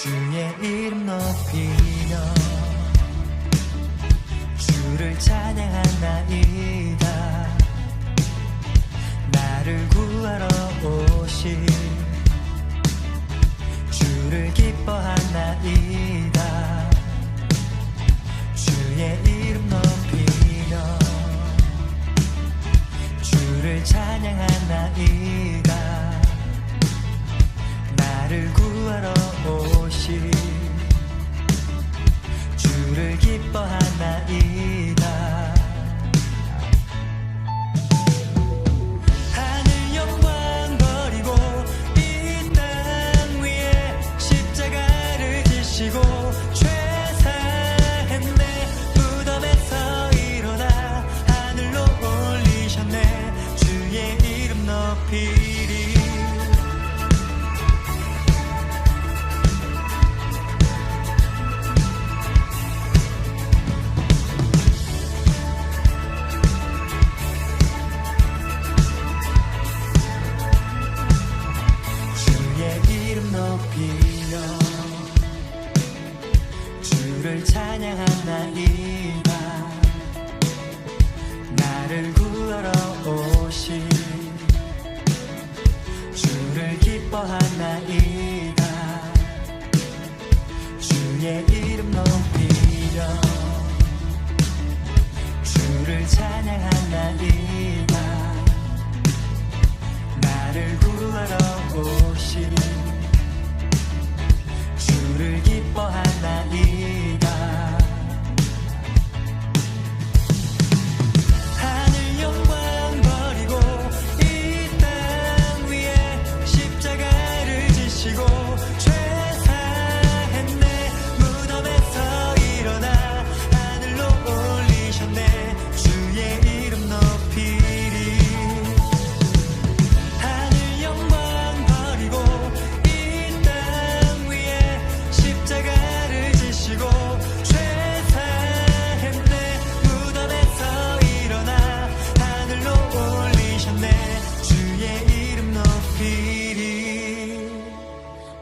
주의 이름 높이며 주를 찬양하나이다. 나를 구하러 오신 주를 기뻐하나이다. 주의 이름 높이며 주를 찬양하나이다. 나를 구하러 오신 주를 기뻐하나이다. 하늘 영광 버리고 이 땅 위에 십자가를 지시고 죄사했네. 무덤에서 일어나 하늘로 올리셨네. 주의 이름 높이리. 높이며 주를 찬양하나이다. 나를 구하러 오신 주를 기뻐하나이다. 주의 이름 높이며 주를 찬양하나이다. 나를 구하러 오신 주를 기뻐하나이다. 하늘 영광 버리고 이 땅 위에 십자가를 지시고 죄사했네. 무덤에서 일어나 하늘로 올리셨네. 주의 이름 높이리. 하늘 영광 버리고 이 땅 위에 십자가를 지시고 죄사했네. 무덤에서 일어나 하늘로 올리셨네. 주의 이름 높이리.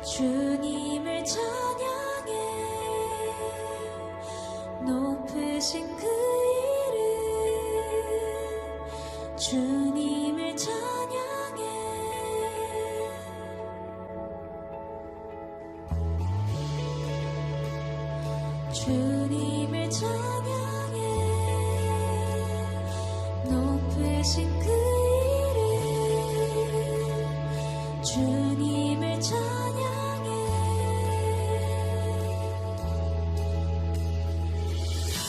주님을 찬양해. 높으신 그 이름. 주님을 찬양해. 주님을 찬양해. 높으신 그 이름. 주님을 찬양해.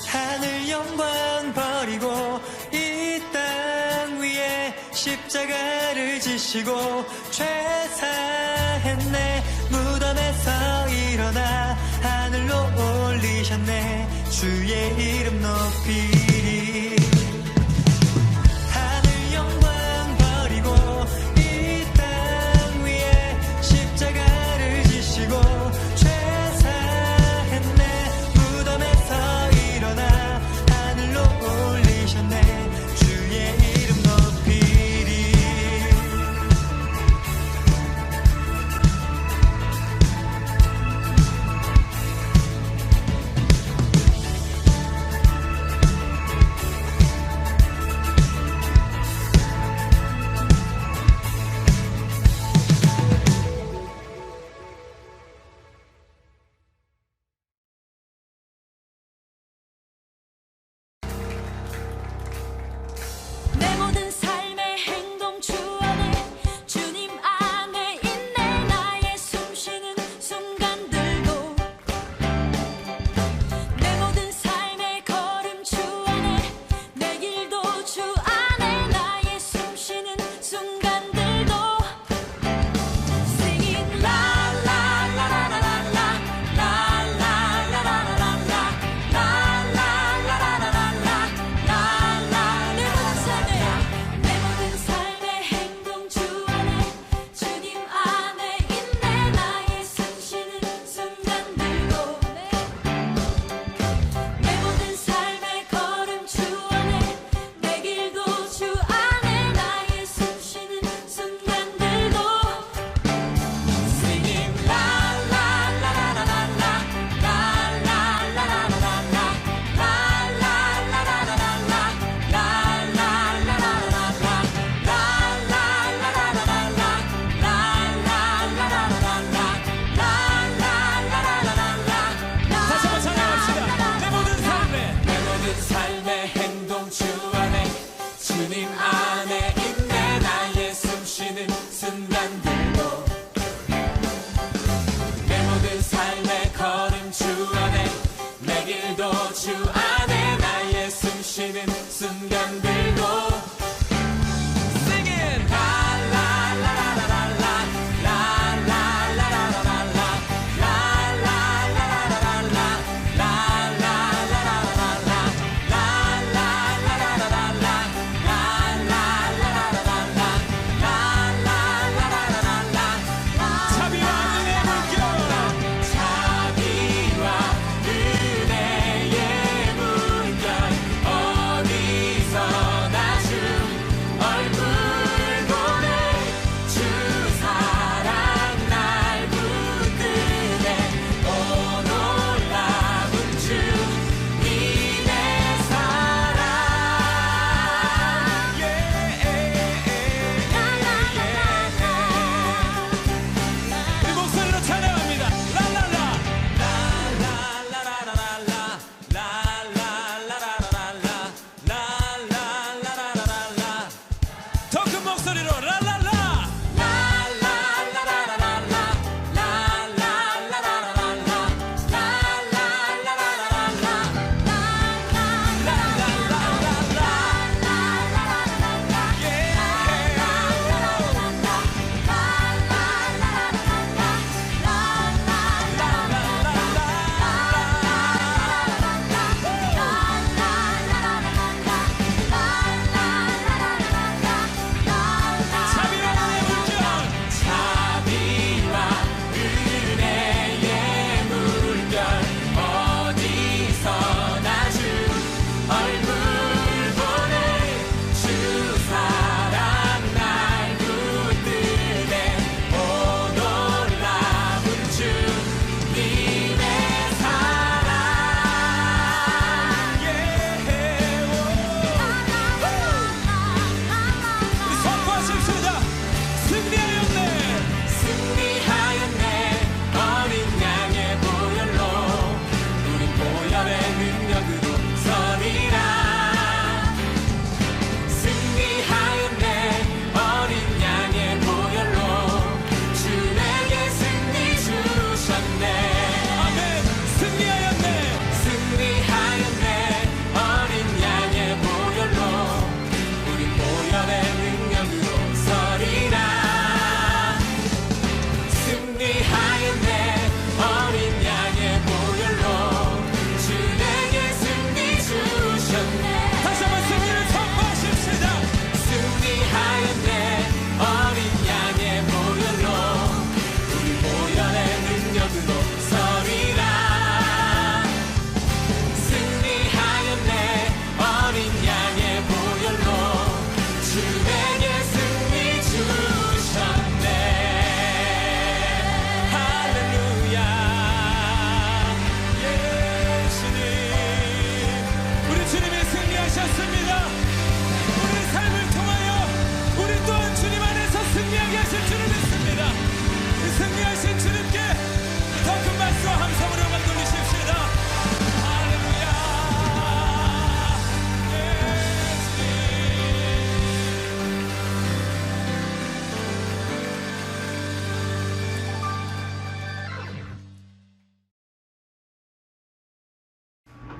하늘 영광 버리고 이 땅 위에 십자가를 지시고 죄사했네. 무덤에서 일어나 하늘로 올리셨네. 주의 이름 높이리. 하늘 영광 버리고 이 땅 위에 십자가를 지시고 죄사했네. 무덤에서 일어나 하늘로 올리셨네. 주의 이름 높이리.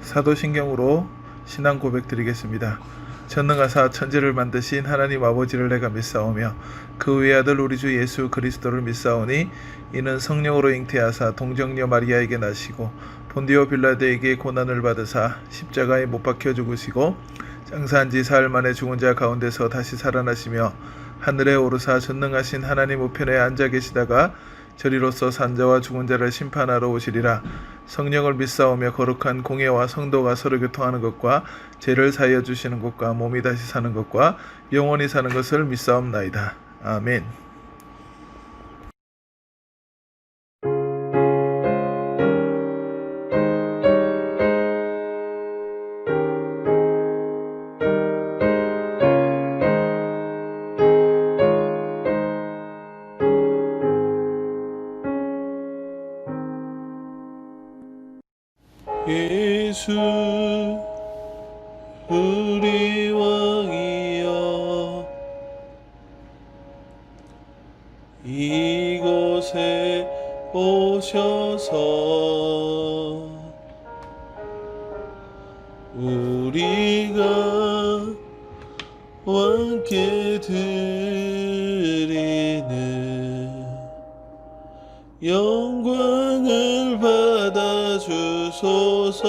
사도신경으로 신앙 고백 드리겠습니다. 전능하사 천지를 만드신 하나님 아버지를 내가 믿사오며 그 외아들 우리 주 예수 그리스도를 믿사오니 이는 성령으로 잉태하사 동정녀 마리아에게 나시고 본디오 빌라도에게 고난을 받으사 십자가에 못 박혀 죽으시고 장사한 지 사흘 만에 죽은 자 가운데서 다시 살아나시며 하늘에 오르사 전능하신 하나님 우편에 앉아 계시다가 저리로서 산자와 죽은 자를 심판하러 오시리라. 성령을 믿사오며 거룩한 공예와 성도가 서로 교통하는 것과 죄를 사하여 주시는 것과 몸이 다시 사는 것과 영원히 사는 것을 믿사옵나이다. 아멘. 예수 우리 왕이여 이곳에 오셔서 우리가 왕께 드리는 영광을 받아 주소서.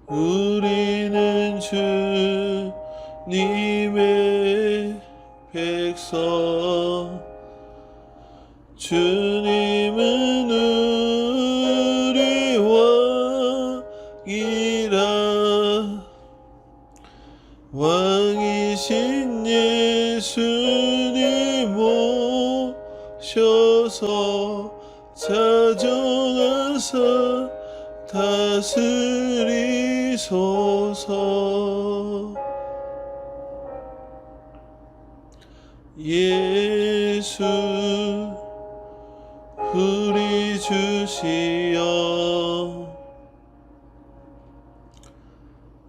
우리는 주님의 백성, 주님은 우리 왕이라. 왕이신 예수님 오셔서 자정하사 다스리소서. 예수 우리 주시여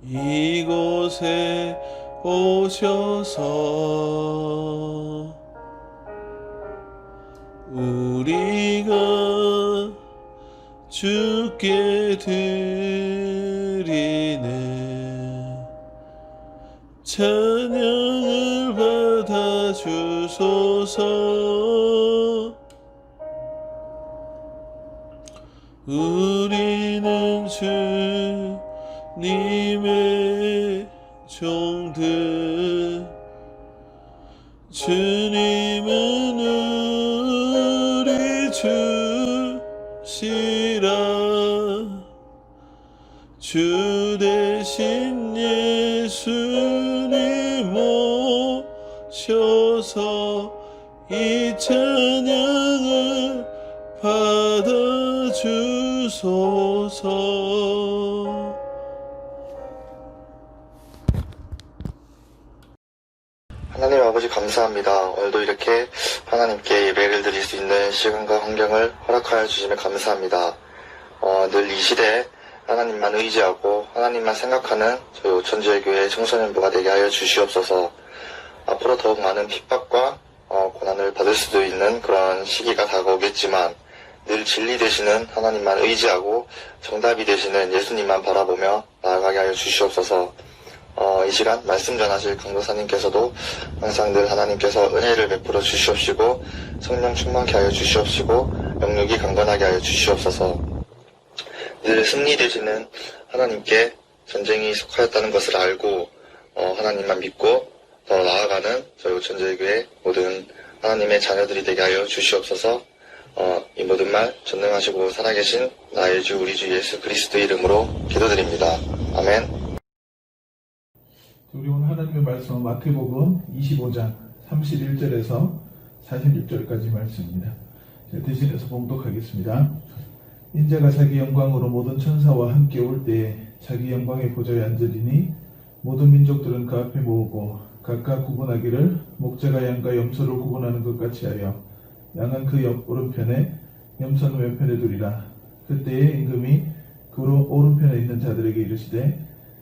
이곳에 오셔서 우리가 주께 드리는 찬양을 받아 주소서. 우리는 주님의 종들, 주님은 우리 주시라. 주 대신 예수님 오셔서 이 찬양을 받아 주소서. 하나님 아버지 감사합니다. 오늘도 이렇게 하나님께 예배를 드릴 수 있는 시간과 환경을 허락하여 주시면 감사합니다. 늘 이 시대에 하나님만 의지하고 하나님만 생각하는 저희 오천지교회 청소년부가 되게 하여 주시옵소서. 앞으로 더욱 많은 핍박과 고난을 받을 수도 있는 그런 시기가 다가오겠지만 늘 진리 되시는 하나님만 의지하고 정답이 되시는 예수님만 바라보며 나아가게 하여 주시옵소서. 이 시간 말씀 전하실 강도사님께서도 항상 늘 하나님께서 은혜를 베풀어 주시옵시고 성령 충만케 하여 주시옵시고 영육이 강건하게 하여 주시옵소서. 늘 승리 되시는 하나님께 전쟁이 속하였다는 것을 알고 하나님만 믿고 더 나아가는 저희 오천제교회 모든 하나님의 자녀들이 되게 하여 주시옵소서. 이 모든 말 전능하시고 살아계신 나의 주 우리 주 예수 그리스도 이름으로 기도드립니다. 아멘. 우리 오늘 하나님의 말씀은 마태복음 25장 31절에서 46절까지 말씀입니다. 제가 대신해서 봉독하겠습니다. 인자가 자기 영광으로 모든 천사와 함께 올 때에 자기 영광의 보좌에 앉으리니 모든 민족들은 그 앞에 모으고 각각 구분하기를 목자가 양과 염소를 구분하는 것 같이 하여 양은 그 옆 오른편에 염소는 왼편에 두리라. 그때에 임금이 그 오른편에 있는 자들에게 이르시되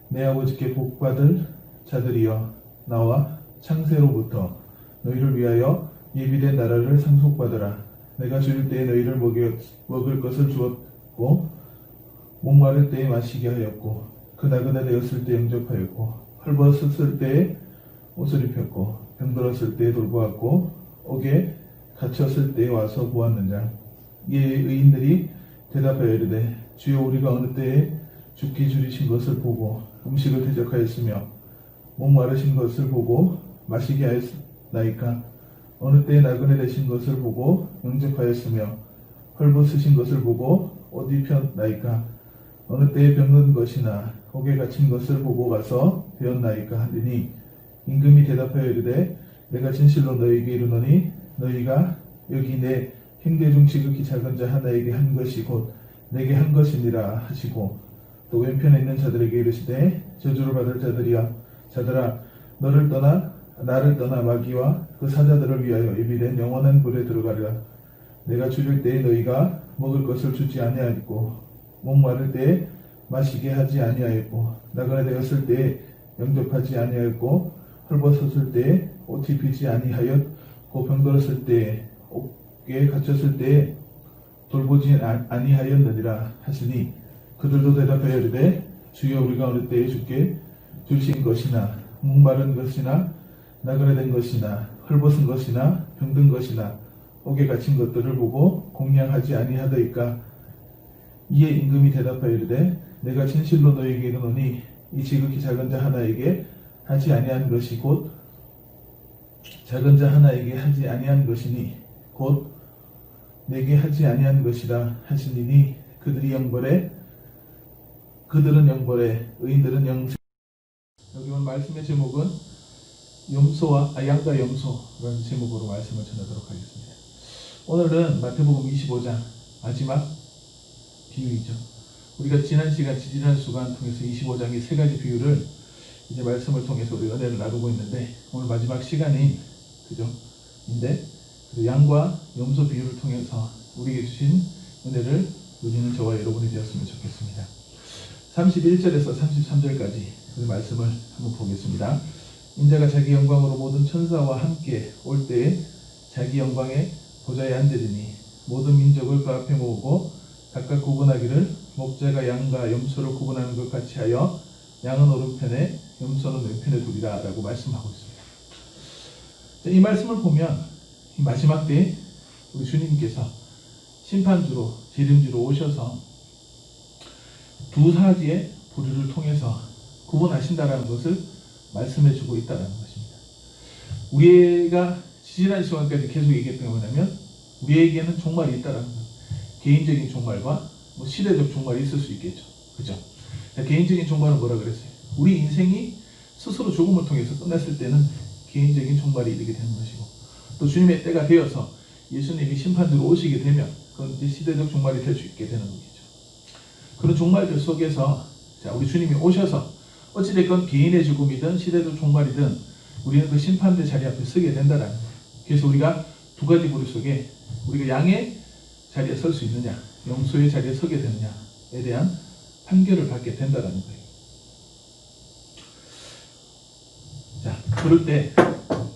내 아버지께 복받을 자들이여 나와 창세로부터 너희를 위하여 예비된 나라를 상속받으라. 내가 줄일 때에 너희를 먹을 것을 주었고 목마를 때에 마시게 하였고 그 나그네 되었을 때 영접하였고 헐벗었을 때에 옷을 입혔고 병들었을 때에 돌보았고 옥에 갇혔을 때에 와서 보았느냐. 이에 의인들이 대답하여 이르되 주여 우리가 어느 때에 죽기 줄이신 것을 보고 음식을 대적하였으며 목마르신 것을 보고 마시게 하였나이까. 어느 때에 나그네 되신 것을 보고 영접하였으며 헐벗으신 것을 보고 옷 입혔나이까. 어느 때에 병든 것이나 옥에 갇힌 것을 보고 가서 배웠나이까 하더니 임금이 대답하여 이르되 내가 진실로 너희에게 이르노니 너희가 여기 내 행대 중 지극히 작은 자 하나에게 한 것이 곧 내게 한 것이니라 하시고 또 왼편에 있는 자들에게 이르시되 저주를 받을 자들아 나를 떠나 마귀와 그 사자들을 위하여 예비된 영원한 불에 들어가리라. 내가 줄일 때에 너희가 먹을 것을 주지 아니하였고 목마를 때에 마시게 하지 아니하였고 나그네 되었을 때에 영접하지 아니하였고 헐벗었을 때에 옷 입히지 아니하였고 병들었을 때에 옥에 갇혔을 때에 돌보지 아니하였느니라 하시니 그들도 대답하여 이르되 주여 우리가 어느 때에 주께 주신 것이나 목마른 것이나 나그네 된 것이나 헐벗은 것이나 병든 것이나 옥에 갇힌 것들을 보고 공양하지 아니하더이까. 이에 임금이 대답하여 이르되 내가 진실로 너희에게 이르노니 이 지극히 작은 자 하나에게 하지 아니한 것이 곧 작은 자 하나에게 하지 아니한 것이니 곧 내게 하지 아니한 것이라 하시니니 그들은 영벌에 의인들은 영생. 여기 오늘 말씀의 제목은 양과 염소라는 제목으로 말씀을 전하도록 하겠습니다. 오늘은 마태복음 25장 마지막 비유이죠. 우리가 지난 주간 통해서 25장의 세 가지 비유를 이제 말씀을 통해서 우리 은혜를 나누고 있는데 오늘 마지막 시간인 그죠?인데 양과 염소 비유를 통해서 우리에게 주신 은혜를 누리는 저와 여러분이 되었으면 좋겠습니다. 31절에서 33절까지 그 말씀을 한번 보겠습니다. 인자가 자기 영광으로 모든 천사와 함께 올 때에 자기 영광의 보좌에 앉으리니 모든 민족을 그 앞에 모으고 각각 구분하기를 목자가 양과 염소를 구분하는 것 같이 하여 양은 오른편에 염소는 왼편에 두리라 라고 말씀하고 있습니다. 이 말씀을 보면 이 마지막 때에 우리 주님께서 심판주로 재림주로 오셔서 두 사지의 부류를 통해서 구분하신다라는 것을 말씀해주고 있다는 것입니다. 우리가 지난 시간까지 계속 얘기했던 게 뭐냐면 우리에게는 종말이 있다라는 것. 개인적인 종말과 시대적 종말이 있을 수 있겠죠. 그죠? 개인적인 종말은 뭐라 그랬어요? 우리 인생이 스스로 죽음을 통해서 끝났을 때는 개인적인 종말이 이르게 되는 것이고 또 주님의 때가 되어서 예수님이 심판으로 오시게 되면 그건 이제 시대적 종말이 될 수 있게 되는 거겠죠. 그런 종말들 속에서 우리 주님이 오셔서 어찌됐건 개인의 죽음이든 시대적 종말이든 우리는 그 심판대 자리 앞에 서게 된다라는 거예요. 그래서 우리가 두 가지 부류 속에 우리가 양의 자리에 설 수 있느냐 염소의 자리에 서게 되느냐에 대한 판결을 받게 된다라는 거예요. 자, 그럴 때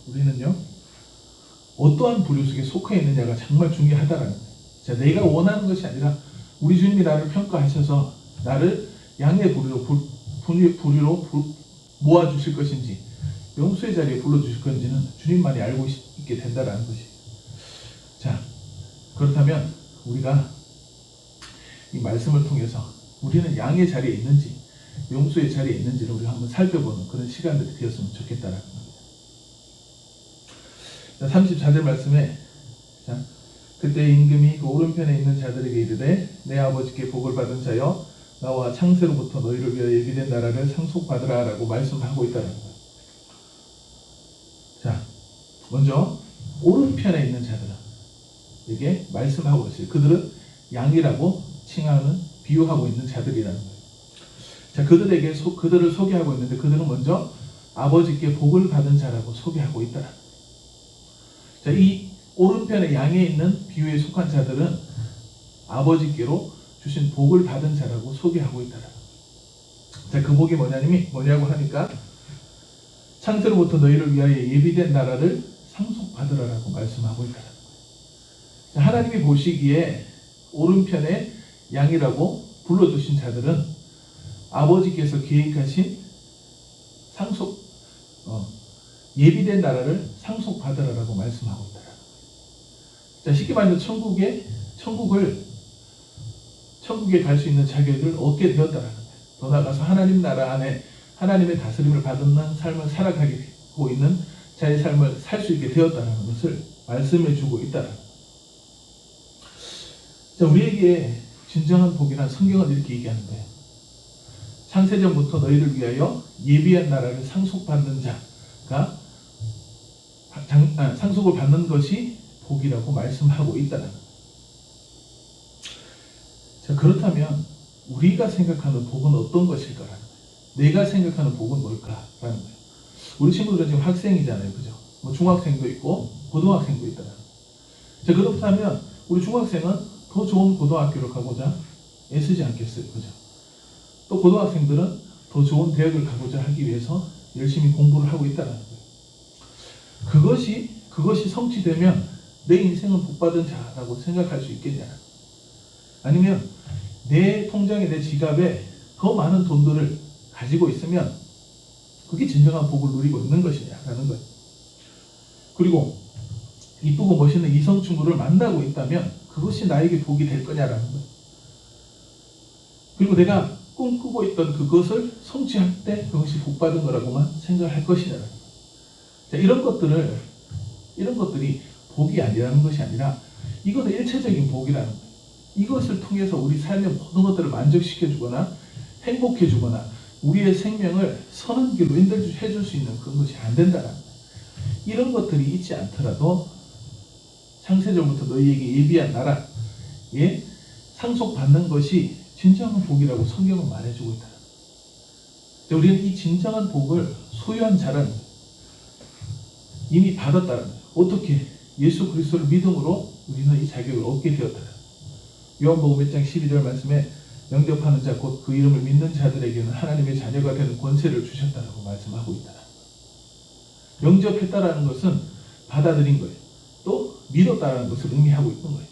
우리는요 어떠한 부류 속에 속해 있느냐가 정말 중요하다라는 거예요. 자, 내가 원하는 것이 아니라 우리 주님이 나를 평가하셔서 나를 양의 부류로 모아주실 것인지 염소의 자리에 불러주실 건지는 주님만이 알고 있게 된다라는 것이에요. 자, 그렇다면 우리가 이 말씀을 통해서 우리는 양의 자리에 있는지 염소의 자리에 있는지를 우리가 한번 살펴보는 그런 시간들이 되었으면 좋겠다라는 겁니다. 자, 34절 말씀에 그때 임금이 그 오른편에 있는 자들에게 이르되 내 아버지께 복을 받은 자여 나와 창세로부터 너희를 위하여 예비된 나라를 상속받으라 라고 말씀하고 있다는 거예요. 자, 먼저 오른편에 있는 자들에게 말씀하고 있어요. 그들은 양이라고 칭하는 비유하고 있는 자들이라는 거예요. 자, 그들을 소개하고 있는데 그들은 먼저 아버지께 복을 받은 자라고 소개하고 있다라는 거예요. 자, 이 오른편에 양에 있는 비유에 속한 자들은 아버지께로 주신 복을 받은 자라고 소개하고 있다라는 거예요. 자, 그 복이 뭐냐고 하니까 창세로부터 너희를 위하여 예비된 나라를 상속받으라라고 말씀하고 있다라는 거예요. 하나님이 보시기에 오른편에 양이라고 불러주신 자들은 아버지께서 계획하신 상속, 예비된 나라를 상속받으라라고 말씀하고 있다. 자, 쉽게 말하면 천국에 갈 수 있는 자격을 얻게 되었다라는 거예요. 더 나아가서 하나님 나라 안에 하나님의 다스림을 받는 삶을 살아가고 있는 자의 삶을 살 수 있게 되었다는 것을 말씀해 주고 있다라는 거예요. 자, 우리에게 진정한 복이란 성경은 이렇게 얘기하는 거예요. 창세전부터 너희를 위하여 예비한 나라를 상속받는 자가 상속을 받는 것이 복이라고 말씀하고 있다는 거예요. 자, 그렇다면 우리가 생각하는 복은 어떤 것일까라는 거예요. 내가 생각하는 복은 뭘까라는 거예요. 우리 친구들은 지금 학생이잖아요, 그죠? 뭐 중학생도 있고 고등학생도 있다는 거예요. 자, 그렇다면 우리 중학생은 더 좋은 고등학교를 가고자 애쓰지 않겠어요, 그죠? 또 고등학생들은 더 좋은 대학을 가고자 하기 위해서 열심히 공부를 하고 있다는 거예요. 그것이 성취되면 내 인생은 복받은 자라고 생각할 수 있겠냐? 아니면 내 통장에, 내 지갑에 더 많은 돈들을 가지고 있으면 그게 진정한 복을 누리고 있는 것이냐라는 거예요. 그리고 이쁘고 멋있는 이성 친구를 만나고 있다면 그것이 나에게 복이 될 거냐라는 거예요. 그리고 내가 꿈꾸고 있던 그것을 성취할 때 그것이 복받은 거라고만 생각할 것이냐라는 거예요. 자, 이런 것들이 복이 아니라는 것이 아니라 이것은 일체적인 복이라는 거예요. 이것을 통해서 우리 삶의 모든 것들을 만족시켜주거나 행복해주거나 우리의 생명을 선한 길로 인도해줄 수 있는 그런 것이 안 된다는 거예요. 이런 것들이 있지 않더라도 창세전부터 너희에게 예비한 나라에 상속받는 것이 진정한 복이라고 성경은 말해주고 있다. 우리는 이 진정한 복을 소유한 자라는 거예요. 이미 받았다는 거예요. 어떻게? 예수 그리스도를 믿음으로 우리는 이 자격을 얻게 되었다. 요한복음 1장 12절 말씀에 영접하는 자 곧 그 이름을 믿는 자들에게는 하나님의 자녀가 되는 권세를 주셨다라고 말씀하고 있다. 영접했다라는 것은 받아들인 거예요. 또 믿었다라는 것을 의미하고 있는 거예요.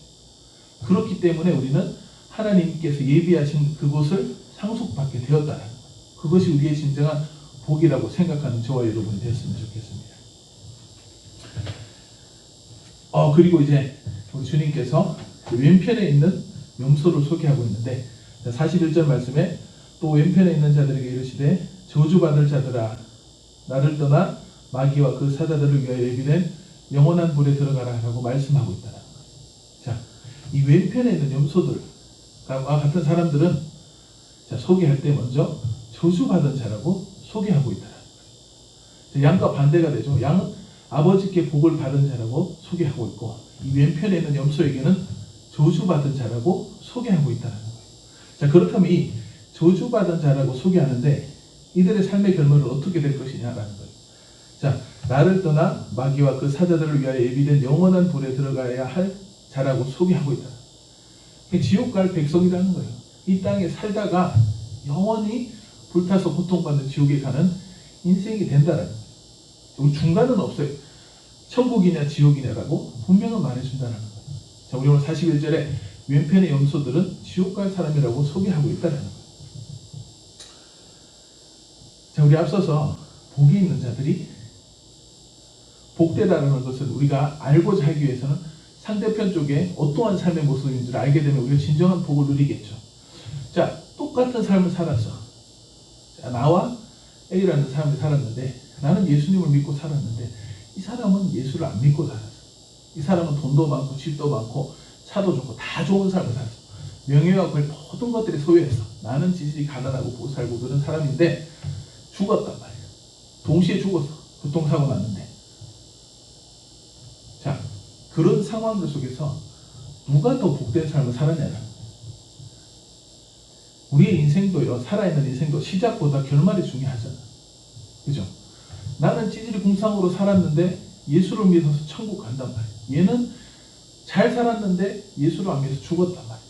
그렇기 때문에 우리는 하나님께서 예비하신 그곳을 상속받게 되었다라는 거예요. 그것이 우리의 진정한 복이라고 생각하는 저와 여러분이 되었으면 좋겠습니다. 그리고 이제 우리 주님께서 왼편에 있는 염소를 소개하고 있는데 41절 말씀에 또 왼편에 있는 자들에게 이르시되 저주받을 자들아 나를 떠나 마귀와 그 사자들을 위하여 예비된 영원한 불에 들어가라 라고 말씀하고 있다는 거예요. 자, 이 왼편에 있는 염소들과 같은 사람들은 소개할 때 먼저 저주받은 자라고 소개하고 있다는 거예요. 양과 반대가 되죠. 양은 아버지께 복을 받은 자라고 소개하고 있고 이 왼편에 있는 염소에게는 저주받은 자라고 소개하고 있다는 거예요. 자, 그렇다면 이 저주받은 자라고 소개하는데 이들의 삶의 결말은 어떻게 될 것이냐라는 거예요. 자, 나를 떠나 마귀와 그 사자들을 위하여 예비된 영원한 불에 들어가야 할 자라고 소개하고 있다. 지옥 갈 백성이라는 거예요. 이 땅에 살다가 영원히 불타서 고통받는 지옥에 가는 인생이 된다는 거예요. 우리 중간은 없어요. 천국이냐 지옥이냐라고 분명히 말해준다는 거예요. 자, 우리 오늘 41절에 왼편의 염소들은 지옥 갈 사람이라고 소개하고 있다는 거예요. 자, 우리 앞서서 복이 있는 자들이 복되다는 것을 우리가 알고자 하기 위해서는 상대편 쪽에 어떠한 삶의 모습인지를 알게 되면 우리가 진정한 복을 누리겠죠. 자, 똑같은 삶을 살았어. 자, 나와 A라는 사람이 살았는데 나는 예수님을 믿고 살았는데 이 사람은 예수를 안 믿고 살았어. 이 사람은 돈도 많고 집도 많고 차도 좋고 다 좋은 삶을 살았어. 명예와 그 모든 것들이 소유했어. 나는 지질이 가난하고 보살고 그런 사람인데 죽었단 말이야. 동시에 죽었어. 교통사고 났는데. 자, 그런 상황들 속에서 누가 더 복된 삶을 살았냐는 거예요. 우리의 인생도요, 살아있는 인생도 시작보다 결말이 중요하잖아. 그죠? 나는 찌질이 궁상으로 살았는데 예수를 믿어서 천국 간단 말이야. 얘는 잘 살았는데 예수를 안 믿어서 죽었단 말이야.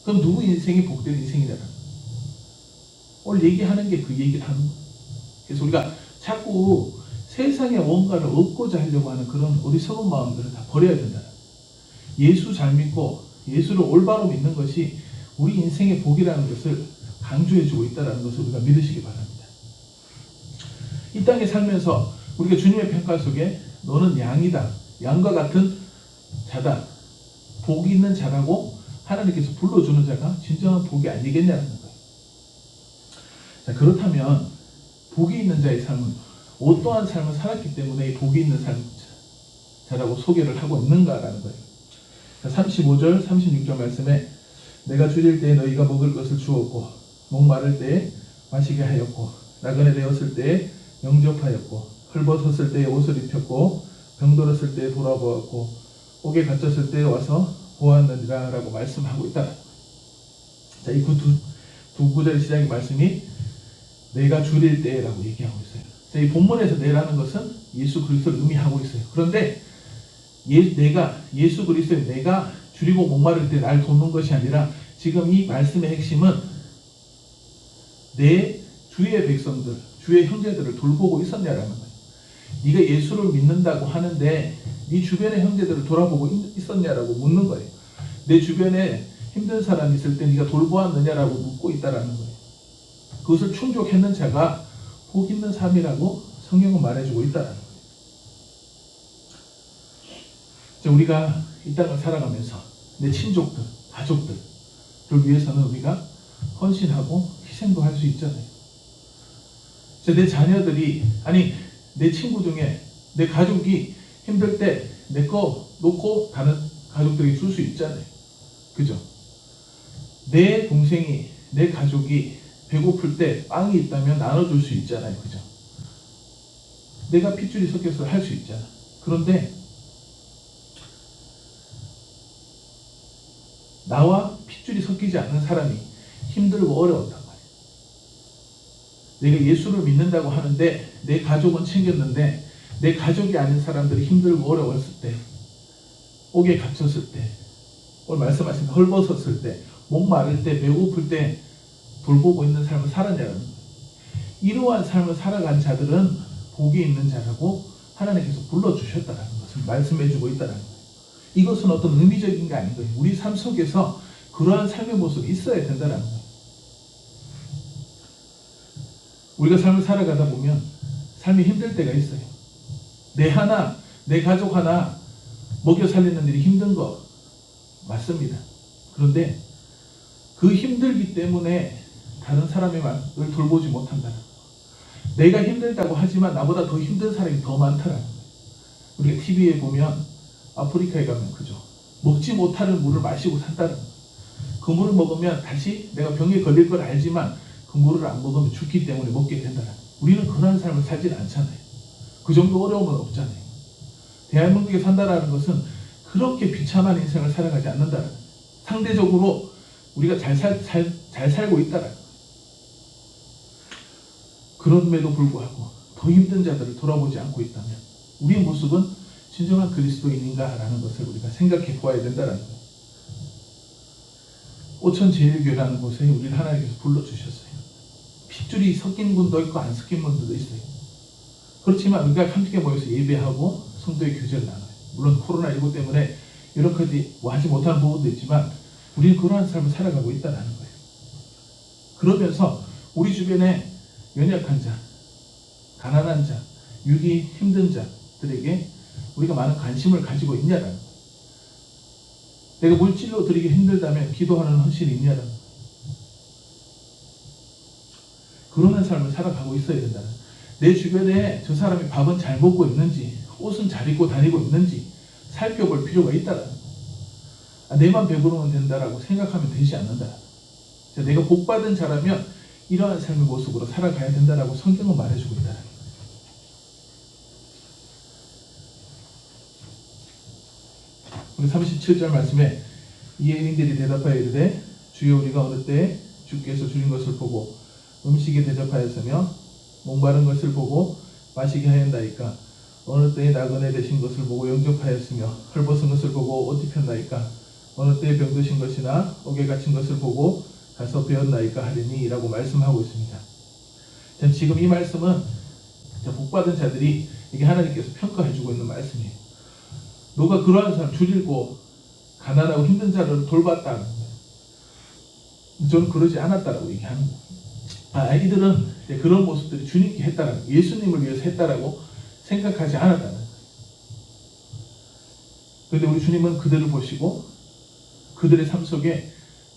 그럼 누구 인생이 복된 인생이냐는 거야. 오늘 얘기하는 게 그 얘기를 하는 거야. 그래서 우리가 자꾸 세상에 뭔가를 얻고자 하려고 하는 그런 어리석은 마음들을 다 버려야 된다는 거야. 예수 잘 믿고 예수를 올바로 믿는 것이 우리 인생의 복이라는 것을 강조해주고 있다는 것을 우리가 믿으시기 바랍니다. 이 땅에 살면서 우리가 주님의 평가 속에 너는 양이다, 양과 같은 자다, 복이 있는 자라고 하나님께서 불러주는 자가 진정한 복이 아니겠냐는 거예요. 자, 그렇다면 복이 있는 자의 삶은 어떠한 삶을 살았기 때문에 이 복이 있는 자라고 소개를 하고 있는가라는 거예요. 자, 35절, 36절 말씀에 내가 줄일 때에 너희가 먹을 것을 주었고 목마를 때에 마시게 하였고 나그네 되었을 때에 영접하였고 헐벗었을 때에 옷을 입혔고 병들었을 때에 돌아보았고 옥에 갇혔을 때에 와서 보았느니라 라고 말씀하고 있다. 자, 이 두 구절의 시작의 말씀이 내가 줄일 때라고 얘기하고 있어요. 자, 이 본문에서 내라는 것은 예수 그리스도를 의미하고 있어요. 그런데 예수 그리스도의 내가 줄이고 목마를 때 날 돕는 것이 아니라 지금 이 말씀의 핵심은 내 주의 백성들, 주의 형제들을 돌보고 있었냐라는 거예요. 네가 예수를 믿는다고 하는데 네 주변의 형제들을 돌아보고 있었냐라고 묻는 거예요. 내 주변에 힘든 사람이 있을 때 네가 돌보았느냐라고 묻고 있다라는 거예요. 그것을 충족했는 자가 복 있는 삶이라고 성경은 말해주고 있다라는 거예요. 자, 우리가 이 땅을 살아가면서 내 친족들, 가족들을 위해서는 우리가 헌신하고 희생도 할 수 있잖아요. 자, 내 자녀들이, 아니 내 친구 중에 내 가족이 힘들 때 내 거 놓고 다른 가족들이 줄 수 있잖아요. 그죠? 내 동생이, 내 가족이 배고플 때 빵이 있다면 나눠줄 수 있잖아요. 그죠? 내가 핏줄이 섞여서 할 수 있잖아. 그런데 나와 핏줄이 섞이지 않는 사람이 힘들고 어려웠단 말이에요. 내가 예수를 믿는다고 하는데 내 가족은 챙겼는데 내 가족이 아닌 사람들이 힘들고 어려웠을 때, 옥에 갇혔을 때, 오늘 말씀하신 헐벗었을 때, 목마를 때, 배고플 때 돌보고 있는 삶을 살았냐는 거예요. 이러한 삶을 살아간 자들은 복이 있는 자라고 하나님께서 불러주셨다는 것을 말씀해주고 있다는 거예요. 이것은 어떤 의미적인 게 아닌 거예요. 우리 삶 속에서 그러한 삶의 모습이 있어야 된다는 거예요. 우리가 삶을 살아가다 보면 삶이 힘들 때가 있어요. 내 가족 하나 먹여 살리는 일이 힘든 거 맞습니다. 그런데 그 힘들기 때문에 다른 사람을 돌보지 못한다는 거예요. 내가 힘들다고 하지만 나보다 더 힘든 사람이 더 많다는 거예요. 우리가 TV에 보면 아프리카에 가면 그죠? 먹지 못하는 물을 마시고 산다는 거예요. 그 물을 먹으면 다시 내가 병에 걸릴 걸 알지만 그 물을 안 먹으면 죽기 때문에 먹게 된다는 거예요. 우리는 그런 삶을 살지는 않잖아요. 그 정도 어려움은 없잖아요. 대한민국에 산다라는 것은 그렇게 비참한 인생을 살아가지 않는다는 거예요. 상대적으로 우리가 잘 살고 있다는 거예요. 그럼에도 불구하고 더 힘든 자들을 돌아보지 않고 있다면 우리의 모습은 진정한 그리스도인인가라는 것을 우리가 생각해 보아야 된다는 거예요. 오천제일교회라는 곳에 우리를 하나님께서 불러주셨어요. 핏줄이 섞인 분도 있고 안 섞인 분들도 있어요. 그렇지만 우리가 함께 모여서 예배하고 성도의 교제를 나눠요. 물론 코로나19 때문에 이렇게 하지 못하는 부분도 있지만 우리는 그러한 삶을 살아가고 있다는 거예요. 그러면서 우리 주변에 연약한 자, 가난한 자, 육이 힘든 자들에게 우리가 많은 관심을 가지고 있냐라는 거예요. 내가 물질로 드리기 힘들다면 기도하는 헌신이 있냐라는 거예요. 그러한 삶을 살아가고 있어야 된다는 거예요. 내 주변에 저 사람이 밥은 잘 먹고 있는지, 옷은 잘 입고 다니고 있는지 살펴볼 필요가 있다는 거예요. 내만 배부르면 된다라고 생각하면 되지 않는다. 내가 복받은 자라면 이러한 삶의 모습으로 살아가야 된다라고 성경은 말해주고 있다는 거예요. 우리 37절 말씀에 이에 인들이 대답하여 이르되 주여 우리가 어느 때에 주께서 주신 것을 보고 음식에 대접하였으며 목마른 것을 보고 마시게 하였나이까 어느 때에 나그네 되신 것을 보고 영접하였으며 헐벗은 것을 보고 옷 입혔나이까 어느 때에 병드신 것이나 옥에 갇힌 것을 보고 가서 배웠나이까 하리니 라고 말씀하고 있습니다. 지금 이 말씀은 복받은 자들이 이게 하나님께서 평가해주고 있는 말씀이에요. 너가 그러한 사람 줄이고 가난하고 힘든 자를 돌봤다는 거예요. 저는 그러지 않았다라고 얘기하는 거예요. 이들은 그런 모습들이 주님께 했다라는 거예요. 예수님을 위해서 했다라고 생각하지 않았다는 거예요. 그런데 우리 주님은 그들을 보시고 그들의 삶 속에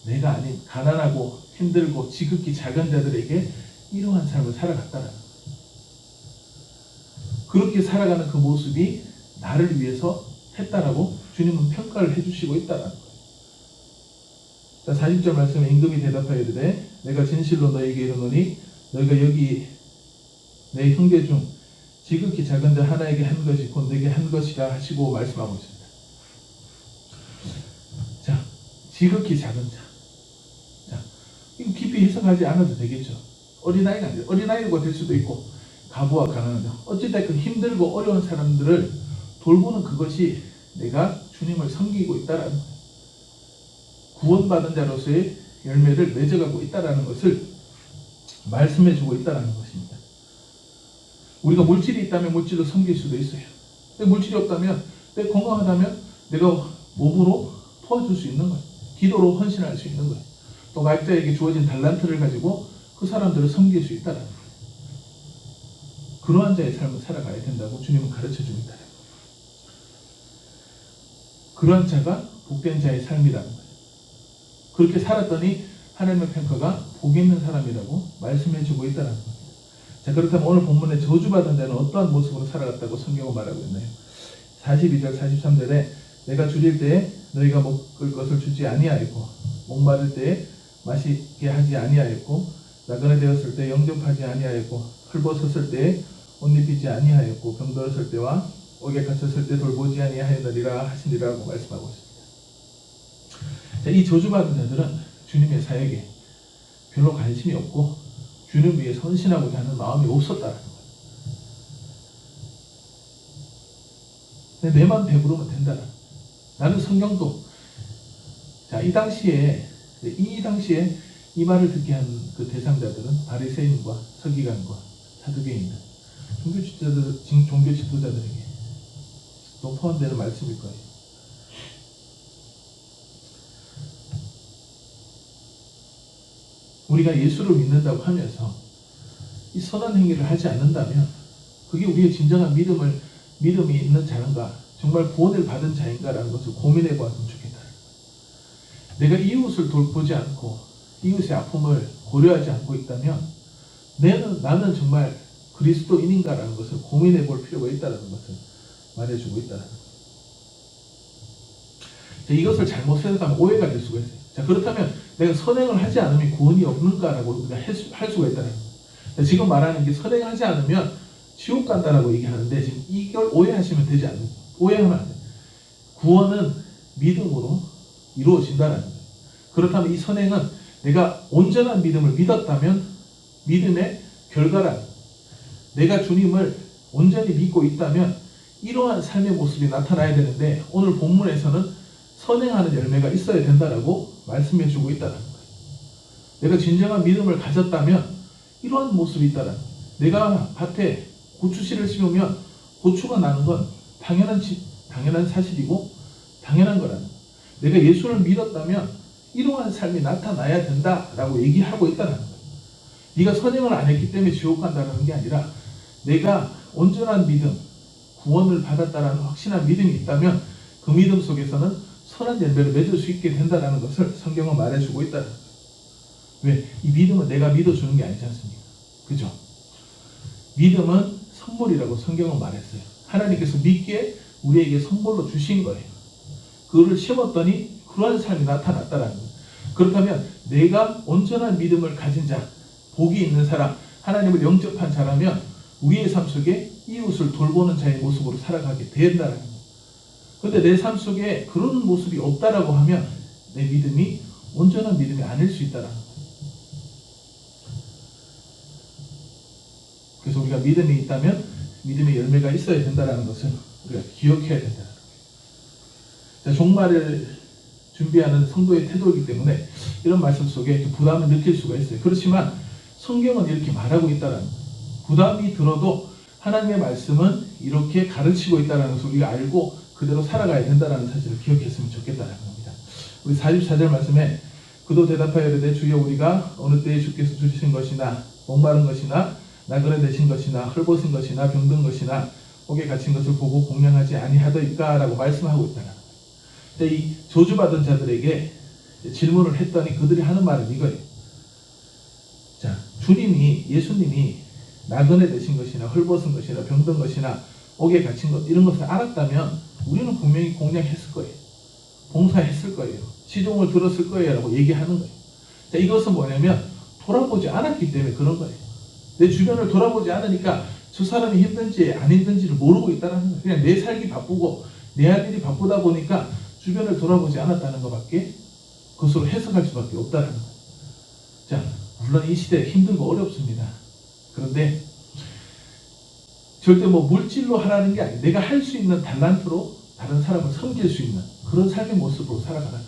내가 아닌 가난하고 힘들고 지극히 작은 자들에게 이러한 삶을 살아갔다라는 거예요. 그렇게 살아가는 그 모습이 나를 위해서 했다라고 주님은 평가를 해주시고 있다라는 거예요. 자, 40절 말씀에 임금이 대답하여 이르되 내가 진실로 너에게 이르노니 너희가 여기 내 형제 중 지극히 작은 자 하나에게 한 것이 곧 내게 한 것이라 하시고 말씀하고 있습니다. 자, 지극히 작은 자. 자, 이거 깊이 해석하지 않아도 되겠죠. 어린아이가 아니라 어린아이가 될 수도 있고 가부와 가난한 자. 어찌됐든 힘들고 어려운 사람들을 돌보는 그것이 내가 주님을 섬기고 있다라는 거예요. 구원받은 자로서의 열매를 맺어가고 있다라는 것을 말씀해주고 있다라는 것입니다. 우리가 물질이 있다면 물질로 섬길 수도 있어요. 근데 물질이 없다면, 내 건강하다면 내가 몸으로 도와줄 수 있는 거예요. 기도로 헌신할 수 있는 거예요. 또 각자에게 주어진 달란트를 가지고 그 사람들을 섬길 수 있다라는 거예요. 그러한 자의 삶을 살아가야 된다고 주님은 가르쳐주고 있다는 거예요. 그러한 자가 복된 자의 삶이라는 거예요. 그렇게 살았더니 하나님의 평가가 복 있는 사람이라고 말씀해주고 있다는 겁니다. 자, 그렇다면 오늘 본문의 저주받은 자는 어떠한 모습으로 살아갔다고 성경은 말하고 있나요? 42절 43절에 내가 줄일 때에 너희가 먹을 것을 주지 아니하였고 목마를 때에 마시게 하지 아니하였고 나그네 되었을 때 영접하지 아니하였고 헐벗었을 때에 옷 입히지 아니하였고 병들었을 때와 옥에 갇혔을 때 돌보지 아니하였느니라 하시니라고 말씀하고 있습니다. 자, 이 저주받은 자들은 주님의 사역에 별로 관심이 없고 주님 위해 헌신하고자 하는 마음이 없었다는 거예요. 내만 배부르면 된다는 거예요. 나는 성경도 자, 이 당시에 이 말을 듣게 한 그 대상자들은 바리새인과 서기관과 사두개인들, 종교 지도자들에게 또 포함되는 말씀일 거예요. 우리가 예수를 믿는다고 하면서 이 선한 행위를 하지 않는다면 그게 우리의 진정한 믿음이 있는 자인가, 정말 구원을 받은 자인가라는 것을 고민해 보았으면 좋겠다. 내가 이웃을 돌보지 않고 이웃의 아픔을 고려하지 않고 있다면 나는 정말 그리스도인인가라는 것을 고민해 볼 필요가 있다는 것을 말해주고 있다는 거예요. 이것을 잘못 해석하면 오해가 될 수가 있어요. 자, 그렇다면 내가 선행을 하지 않으면 구원이 없는가라고 우리가 할 수가 있다는 거예요. 지금 말하는 게 선행하지 않으면 지옥 간다라고 얘기하는데 지금 이걸 오해하시면 되지 않는 거예요. 오해하면 안 돼요. 구원은 믿음으로 이루어진다는 거예요. 그렇다면 이 선행은 내가 온전한 믿음을 믿었다면 믿음의 결과라는 거예요. 내가 주님을 온전히 믿고 있다면 이러한 삶의 모습이 나타나야 되는데 오늘 본문에서는 선행하는 열매가 있어야 된다라고 말씀해주고 있다는 거예요. 내가 진정한 믿음을 가졌다면 이러한 모습이 있다는 거예요. 내가 밭에 고추씨를 심으면 고추가 나는 건 당연한 사실이고 당연한 거라는 거예요. 내가 예수를 믿었다면 이러한 삶이 나타나야 된다라고 얘기하고 있다는 거예요. 네가 선행을 안 했기 때문에 지옥 간다는 게 아니라 내가 온전한 믿음, 구원을 받았다라는 확신한 믿음이 있다면 그 믿음 속에서는 선한 열매를 맺을 수 있게 된다는 것을 성경은 말해주고 있다는 거예요. 왜? 이 믿음은 내가 믿어주는 게 아니지 않습니까? 그죠? 믿음은 선물이라고 성경은 말했어요. 하나님께서 믿기에 우리에게 선물로 주신 거예요. 그거를 심었더니 그러한 삶이 나타났다는 거예요. 그렇다면 내가 온전한 믿음을 가진 자, 복이 있는 사람, 하나님을 영접한 자라면 우리의 삶 속에 이웃을 돌보는 자의 모습으로 살아가게 된다는 거예요. 그런데 내 삶 속에 그런 모습이 없다라고 하면 내 믿음이 온전한 믿음이 아닐 수 있다는 거예요. 그래서 우리가 믿음이 있다면 믿음의 열매가 있어야 된다는 것을 우리가 기억해야 된다는 거예요. 자, 종말을 준비하는 성도의 태도이기 때문에 이런 말씀 속에 부담을 느낄 수가 있어요. 그렇지만 성경은 이렇게 말하고 있다는 거예요. 부담이 들어도 하나님의 말씀은 이렇게 가르치고 있다는 것을 우리가 알고 그대로 살아가야 된다는 사실을 기억했으면 좋겠다는 겁니다. 우리 44절 말씀에 그도 대답하여 이르되 주여 우리가 어느 때에 주께서 주신 것이나 목마른 것이나 나그네 되신 것이나 헐벗은 것이나 병든 것이나 옥에 갇힌 것을 보고 공양하지 아니하더이까 라고 말씀하고 있다는 거예요. 근데 이 저주받은 자들에게 질문을 했더니 그들이 하는 말은 이거예요. 자, 예수님이 나그네 되신 것이나 헐벗은 것이나 병든 것이나 옥에 갇힌 것 이런 것을 알았다면 우리는 분명히 공양했을 거예요. 봉사했을 거예요. 시종을 들었을 거예요 라고 얘기하는 거예요. 자, 이것은 뭐냐면 돌아보지 않았기 때문에 그런 거예요. 내 주변을 돌아보지 않으니까 저 사람이 힘든지 안 힘든지를 모르고 있다는 거예요. 그냥 내 살기 바쁘고 내 할 일이 바쁘다 보니까 주변을 돌아보지 않았다는 것밖에 그것으로 해석할 수밖에 없다는 거예요. 자, 물론 이 시대 힘들고 어렵습니다. 그런데 절대 뭐 물질로 하라는 게 아니에요. 내가 할 수 있는 달란트로 다른 사람을 섬길 수 있는 그런 삶의 모습으로 살아가라.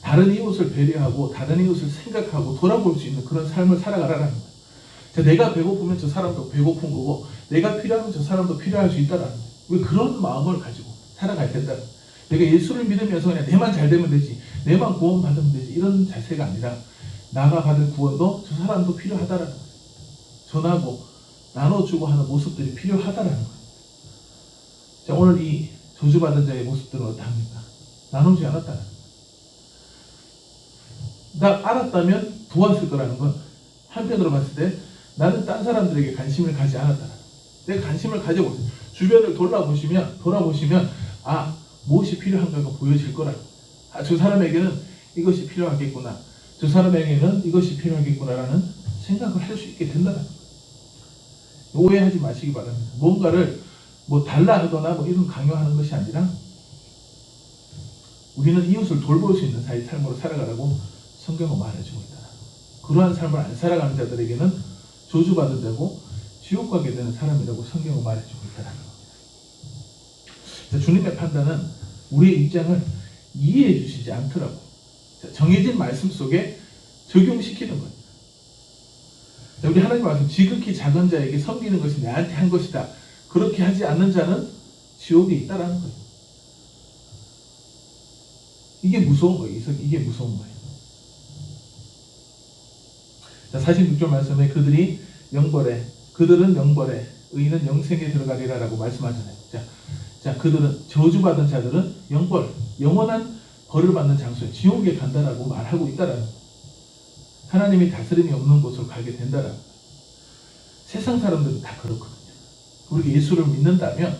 다른 이웃을 배려하고 다른 이웃을 생각하고 돌아볼 수 있는 그런 삶을 살아가라는 거예요. 자, 내가 배고프면 저 사람도 배고픈 거고 내가 필요하면 저 사람도 필요할 수 있다는 거예요. 왜 그런 마음을 가지고 살아가야 된다는 거예요. 내가 예수를 믿으면서 그냥 내만 잘 되면 되지, 내만 구원 받으면 되지 이런 자세가 아니라 나가 받을 구원도 저 사람도 필요하다라는 거예요. 전하고 나눠주고 하는 모습들이 필요하다라는 거예요. 자, 오늘 이 저주받은 자의 모습들은 어떠합니까? 나누지 않았다는 거예요. 나 알았다면 도왔을 거라는 건 한편으로 봤을 때 나는 딴 사람들에게 관심을 가지 않았다는 거예요. 내 관심을 가져보세요. 주변을 돌아보시면 무엇이 필요한가가 보여질 거라고. 저 사람에게는 이것이 필요하겠구나. 저 사람에게는 이것이 필요하겠구나라는 생각을 할 수 있게 된다는 거예요. 오해하지 마시기 바랍니다. 뭔가를 달라 하거나 이런 강요하는 것이 아니라 우리는 이웃을 돌볼 수 있는 삶으로 살아가라고 성경은 말해주고 있다. 그러한 삶을 안 살아가는 자들에게는 저주받은 자고 지옥 가게 되는 사람이라고 성경은 말해주고 있다는 겁니다. 주님의 판단은 우리의 입장을 이해해 주시지 않더라고. 정해진 말씀 속에 적용시키는 거예요. 우리 하나님 말씀 지극히 작은 자에게 섬기는 것이 내한테 한 것이다. 그렇게 하지 않는 자는 지옥에 있다라는 거예요. 이게 무서운 거예요. 이게 무서운 거예요. 자, 46절 말씀에 그들은 영벌에 의인은 영생에 들어가리라 라고 말씀하잖아요. 자, 저주받은 자들은 영원한 벌을 받는 장소에 지옥에 간다라고 말하고 있다라는 거예요. 하나님이 다스림이 없는 곳으로 가게 된다라는 거예요. 세상 사람들은 다 그렇거든요. 우리가 예수를 믿는다면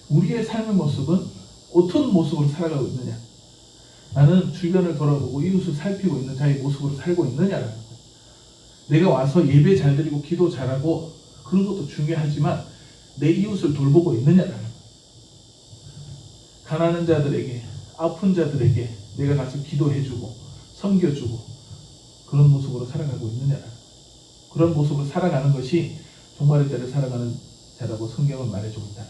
우리의 삶의 모습은 어떤 모습으로 살아가고 있느냐? 나는 주변을 돌아보고 이웃을 살피고 있는 자의 모습으로 살고 있느냐라는 거예요. 내가 와서 예배 잘 드리고 기도 잘하고 그런 것도 중요하지만 내 이웃을 돌보고 있느냐라는 거예요. 가난한 자들에게, 아픈 자들에게 내가 가서 기도해주고 섬겨주고 그런 모습으로 살아가고 있느냐라는 거예요. 그런 모습으로 살아가는 것이 종말의 때를 살아가는 자라고 성경은 말해주고 있다.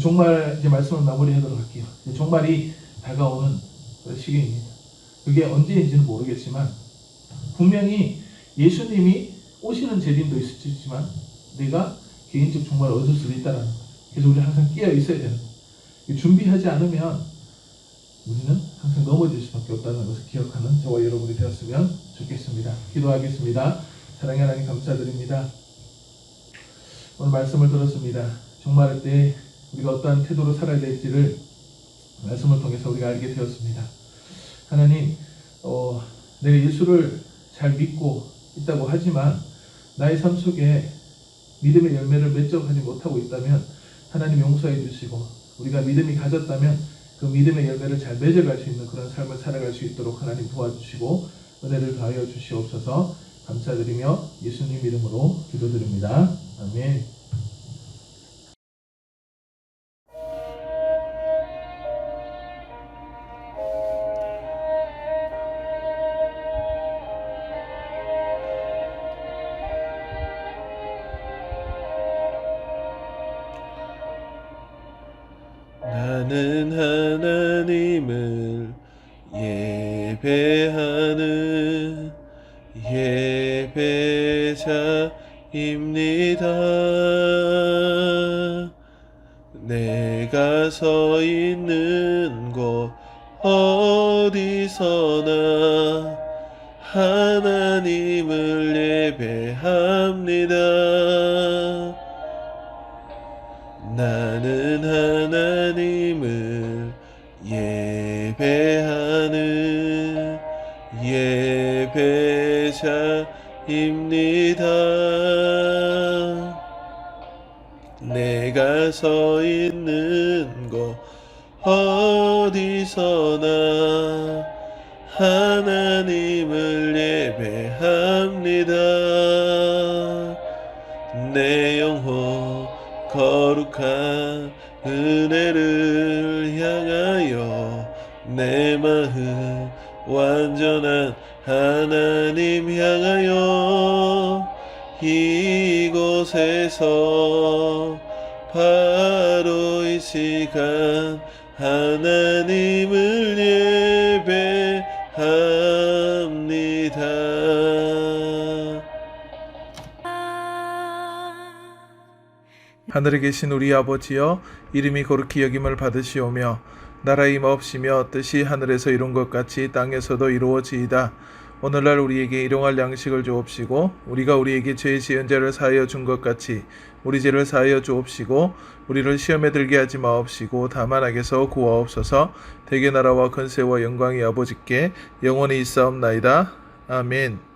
종말 이제 말씀을 마무리하도록 할게요. 종말이 다가오는 시기입니다. 그게 언제인지는 모르겠지만 분명히 예수님이 오시는 재림도 있을지만 내가 개인적 종말을 얻을 수도 있다는 거예요. 그래서 우리 항상 깨어 있어야 되는 거예요. 준비하지 않으면 우리는 항상 넘어질 수밖에 없다는 것을 기억하는 저와 여러분이 되었으면 좋겠습니다. 기도하겠습니다. 사랑의 하나님 감사드립니다. 오늘 말씀을 들었습니다. 종말 때 우리가 어떠한 태도로 살아야 될지를 말씀을 통해서 우리가 알게 되었습니다. 하나님, 내가 예수를 잘 믿고 있다고 하지만 나의 삶 속에 믿음의 열매를 맺어가지 못하고 있다면 하나님 용서해 주시고 우리가 믿음이 가졌다면 그 믿음의 열매를 잘 맺어갈 수 있는 그런 삶을 살아갈 수 있도록 하나님 도와주시고 은혜를 더하여 주시옵소서. 감사드리며 예수님 이름으로 기도드립니다. 아멘. 나는 하나님을 예배하는 예배자입니다. 내가 서 있는 곳 어디서나 하나님을 예배합니다. 나는 하나님을 예배하는 예배자입니다. 내가 서 있는 곳 어디서나 하나님을 예배합니다. 내 영혼 거룩한 은혜를 향하여 내 마음 완전한 하나님 향하여 이곳에서 바로 이 시간 하나님을 예배합니다. 하늘에 계신 우리 아버지여, 이름이 거룩히 여김을 받으시오며 나라의 임하옵시며 뜻이 하늘에서 이룬 것 같이 땅에서도 이루어지이다. 오늘날 우리에게 일용할 양식을 주옵시고 우리가 우리에게 죄 지은 자를 사하여 준 것 같이 우리 죄를 사하여 주옵시고 우리를 시험에 들게 하지 마옵시고 다만 악에서 구하옵소서. 대개 나라와 권세와 영광이 아버지께 영원히 있사옵나이다. 아멘.